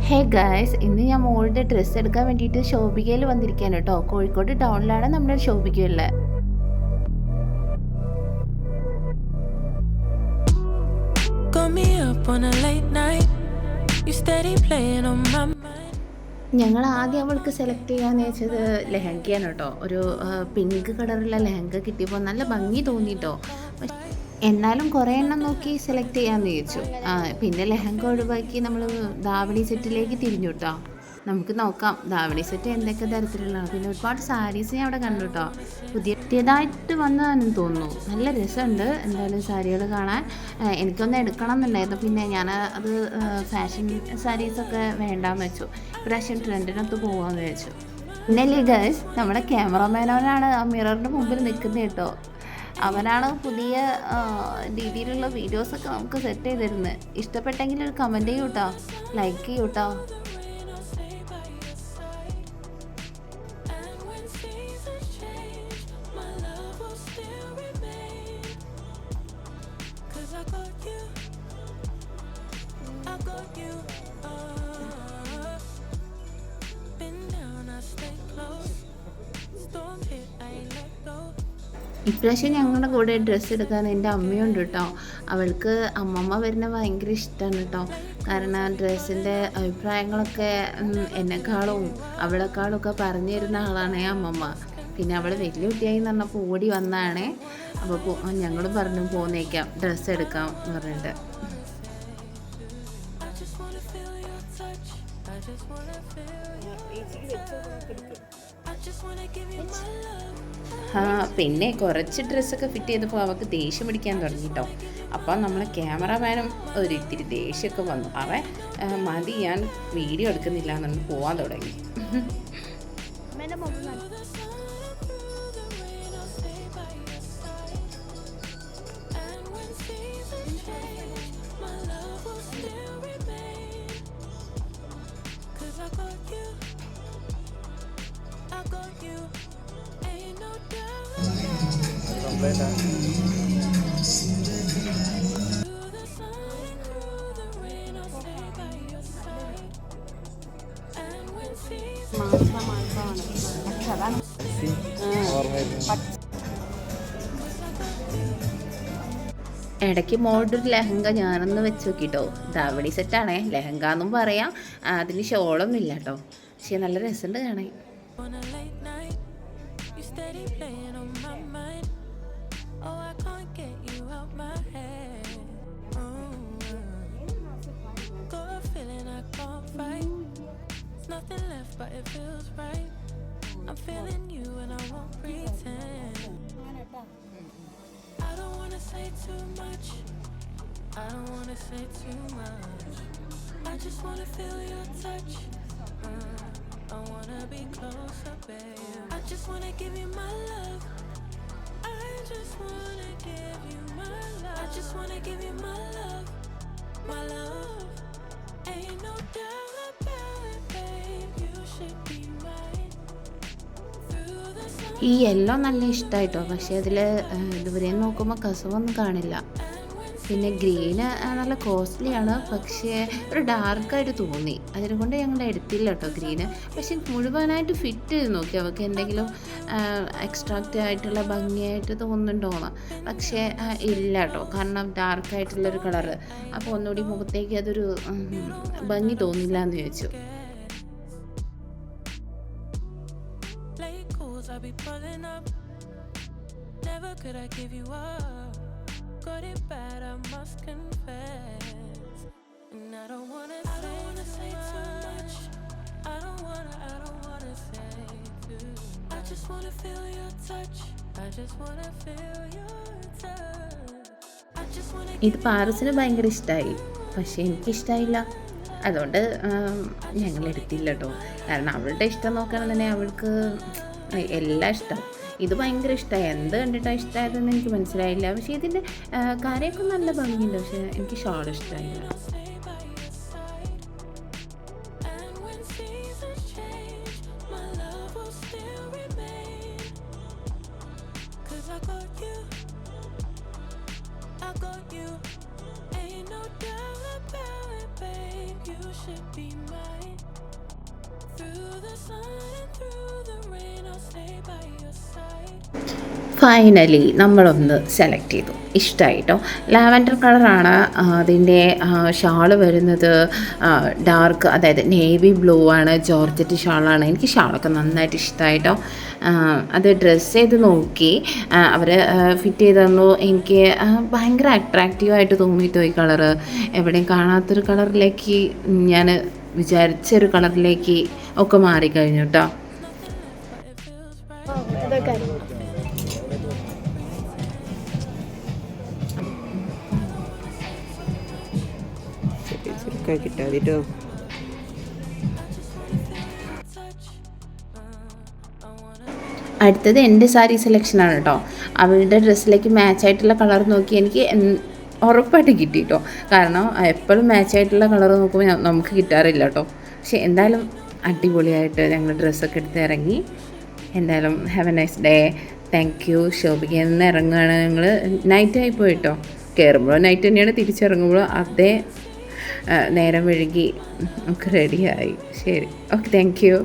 Hey guys, ഇന്ന് ഞാൻ മോളുടെ ഡ്രസ്സ് എടുക്കാൻ വേണ്ടിയിട്ട് ശോഭികയിൽ വന്നിരിക്കുകയാണ് കേട്ടോ. കോഴിക്കോട് ടൗണിലാണ് നമ്മുടെ ശോഭികയുള്ളത്. ഞങ്ങൾ ആദ്യം അവൾക്ക് സെലക്ട് ചെയ്യാന്ന് വെച്ചത് ലെഹങ്കയാണ് കേട്ടോ. ഒരു പിങ്ക് കളറുള്ള ലെഹങ്ക കിട്ടിയപ്പോൾ നല്ല ഭംഗി തോന്നിട്ടോ. എന്നാലും കുറേ എണ്ണം നോക്കി സെലക്ട് ചെയ്യാമെന്ന് ചോദിച്ചു. പിന്നെ ലെഹങ്ക ഒഴിവാക്കി നമ്മൾ ധാവണി സെറ്റിലേക്ക് തിരിഞ്ഞു കേട്ടോ. നമുക്ക് നോക്കാം ധാവണി സെറ്റ് എന്തൊക്കെ തരത്തിലുള്ളതാണ്. പിന്നെ ഒരുപാട് സാരീസ് ഞാൻ അവിടെ കണ്ടു കേട്ടോ. പുതിയതായിട്ട് വന്നതാണെന്ന് തോന്നുന്നു. നല്ല രസമുണ്ട് എന്തായാലും സാരികൾ കാണാൻ. എനിക്കൊന്ന് എടുക്കണം എന്നുണ്ടായിരുന്നു. പിന്നെ ഞാൻ അത് ഫാഷൻ സാരീസൊക്കെ വേണ്ടാന്ന് വെച്ചു. ഇപ്രാവശ്യം ട്രെൻഡിനൊത്ത് പോകാമെന്ന് വെച്ചു. പിന്നല്ലേ ഗൈസ്, നമ്മുടെ ക്യാമറമാനോനാണ് ആ മിററിൻ്റെ മുമ്പിൽ നിൽക്കുന്നത് കേട്ടോ. അവനാണ് പുതിയ രീതിയിലുള്ള വീഡിയോസൊക്കെ നമുക്ക് സെറ്റ് ചെയ്ത് തരുന്നത്. ഇഷ്ടപ്പെട്ടെങ്കിൽ ഒരു കമൻറ്റ് ചെയ്യൂ കേട്ടോ, ലൈക്ക് ചെയ്യൂ കേട്ടോ. ഇപ്രാവശ്യം ഞങ്ങളുടെ കൂടെ ഡ്രസ്സ് എടുക്കാൻ എൻ്റെ അമ്മയുണ്ട് കേട്ടോ. അവൾക്ക് അമ്മമ്മ വരുന്ന ഭയങ്കര ഇഷ്ടമാണ് കേട്ടോ. കാരണം ഡ്രസ്സിൻ്റെ അഭിപ്രായങ്ങളൊക്കെ എന്നെക്കാളും അവളെക്കാളും ഒക്കെ പറഞ്ഞു തരുന്ന ആളാണ് അമ്മമ്മ. പിന്നെ അവൾ വലിയ കുട്ടിയായി എന്ന് പറഞ്ഞപ്പോൾ ഓടി വന്നതാണ്. അപ്പോൾ ഞങ്ങളും പറഞ്ഞു പോന്നേക്കാം ഡ്രസ്സ് എടുക്കാം എന്ന് പറഞ്ഞിട്ട്. പിന്നെ കുറച്ച് ഡ്രസ്സൊക്കെ ഫിറ്റ് ചെയ്തപ്പോൾ അവൾക്ക് ദേഷ്യം പിടിക്കാൻ തുടങ്ങി കേട്ടോ. അപ്പോൾ നമ്മളെ ക്യാമറമാനും ഒരിത്തിരി ദേഷ്യമൊക്കെ വന്നു. അവൻ മതി, ഞാൻ വീഡിയോ എടുക്കുന്നില്ല എന്നു പോകാൻ തുടങ്ങി. ഇടയ്ക്ക് മോളുടെ ഒരു ലെഹങ്ക ഞാനൊന്ന് വെച്ച് നോക്കിട്ടോ. ധാവണി സെറ്റാണേ, ലെഹങ്ക എന്നും പറയാം. അതിന് ഷോളൊന്നും ഇല്ല കേട്ടോ. പക്ഷെ നല്ല രസമുണ്ട് കാണാൻ. Nothing left but it feels right. I'm feeling you and I won't pretend. I don't wanna say too much. I don't wanna say too much. I just wanna feel your touch. I wanna be closer, babe. I just wanna give you my love. I just wanna give you my love. I just wanna give you my love. My love. Ain't no doubt about it, babe. You should be mine. ഈ yellow നല്ല ഇഷ്ടമായിട്ടോ. പക്ഷേ അതിൽ ഇതുവരെ നോക്കുമ്പോൾ കസവൊന്നും കാണില്ല. പിന്നെ green നല്ല കോസ്റ്റ്ലിയാണ്, പക്ഷേ ഒരു ഡാർക്കായിട്ട് തോന്നി. അതിനെക്കൊണ്ട് ഞങ്ങൾ എടുത്തില്ല കേട്ടോ ഗ്രീന്. പക്ഷെ മുഴുവനായിട്ട് ഫിറ്റ് ചെയ്ത് നോക്കി അവൾക്ക് എന്തെങ്കിലും എക്സ്ട്രാക്റ്റ് ആയിട്ടുള്ള ഭംഗിയായിട്ട് തോന്നുന്നുണ്ടോന്ന്. പക്ഷേ ഇല്ല കേട്ടോ, കാരണം ഡാർക്കായിട്ടുള്ളൊരു കളറ്. അപ്പോൾ ഒന്നുകൂടി മുഖത്തേക്ക് അതൊരു ഭംഗി തോന്നില്ല എന്ന് ചോദിച്ചു. I'll be pulling up. Never could I give you up. Got it bad, I must confess. And I don't wanna say too much. I don't wanna say too. I just wanna feel your touch. I just wanna feel your touch. I just wanna. ഇത് പാറസിന് ഭയങ്കര ഇഷ്ടമായി, പക്ഷെ എനിക്കിഷ്ടമായില്ല. അതുകൊണ്ട് ഞങ്ങൾ എടുത്തില്ല കേട്ടോ. കാരണം അവളുടെ ഇഷ്ടം നോക്കുകയാണെന്നുണ്ടെങ്കിൽ അവൾക്ക് എല്ലാം ഇഷ്ടം. ഇത് ഭയങ്കര ഇഷ്ടമായി. എന്ത് കണ്ടിട്ടാണ് ഇഷ്ടമായതെന്ന് എനിക്ക് മനസ്സിലായില്ല. പക്ഷേ ഇതിൻ്റെ കാര്യമൊക്കെ നല്ല ഭംഗിയുണ്ട്. പക്ഷേ എനിക്ക് ഷോൾ ഇഷ്ടമായില്ല. You should be mine. Through the sun and through the rain, I'll stay by your side. Finally നമ്മളൊന്ന് സെലക്ട് ചെയ്തു, ഇഷ്ടമായിട്ടോ. ലാവൻഡർ കളറാണ് അതിൻ്റെ ഷാള് വരുന്നത്. ഡാർക്ക്, അതായത് നേവി ബ്ലൂ ആണ്, ജോർജറ്റ് ഷാളാണ്. എനിക്ക് ഷാളൊക്കെ നന്നായിട്ട് ഇഷ്ടമായിട്ടോ. അത് ഡ്രസ്സ് ചെയ്ത് നോക്കി, അവർ ഫിറ്റ് ചെയ്ത് തന്നു. എനിക്ക് ഭയങ്കര അട്രാക്റ്റീവായിട്ട് തോന്നിയിട്ടോ ഈ കളറ്. എവിടെയും കാണാത്തൊരു കളറിലേക്ക്, ഞാൻ വിചാരിച്ചൊരു കളറിലേക്ക് ഒക്കെ മാറിക്കഴിഞ്ഞു കേട്ടോ. കിട്ടാതിട്ടോ. അടുത്തത് എൻ്റെ സാരി സെലക്ഷനാണ് കേട്ടോ. അവളുടെ ഡ്രസ്സിലേക്ക് മാച്ചായിട്ടുള്ള കളർ നോക്കി എനിക്ക് ഉറപ്പായിട്ട് കിട്ടി കേട്ടോ. കാരണം എപ്പോഴും മാച്ചായിട്ടുള്ള കളർ നോക്കുമ്പോൾ നമുക്ക് കിട്ടാറില്ല കേട്ടോ. പക്ഷെ എന്തായാലും അടിപൊളിയായിട്ട് ഞങ്ങൾ ഡ്രസ്സൊക്കെ എടുത്ത് ഇറങ്ങി. എന്തായാലും have a nice day. Thank you. ശോഭിക്കയിൽ നിന്ന് ഇറങ്ങുകയാണ് ഞങ്ങൾ. നൈറ്റായി പോയിട്ടോ. കയറുമ്പോഴും നൈറ്റ് തന്നെയാണ്, തിരിച്ചിറങ്ങുമ്പോഴും അതേ നേരം വഴുകി. നമുക്ക് റെഡിയായി. ശരി, ഓക്കെ, താങ്ക് യു.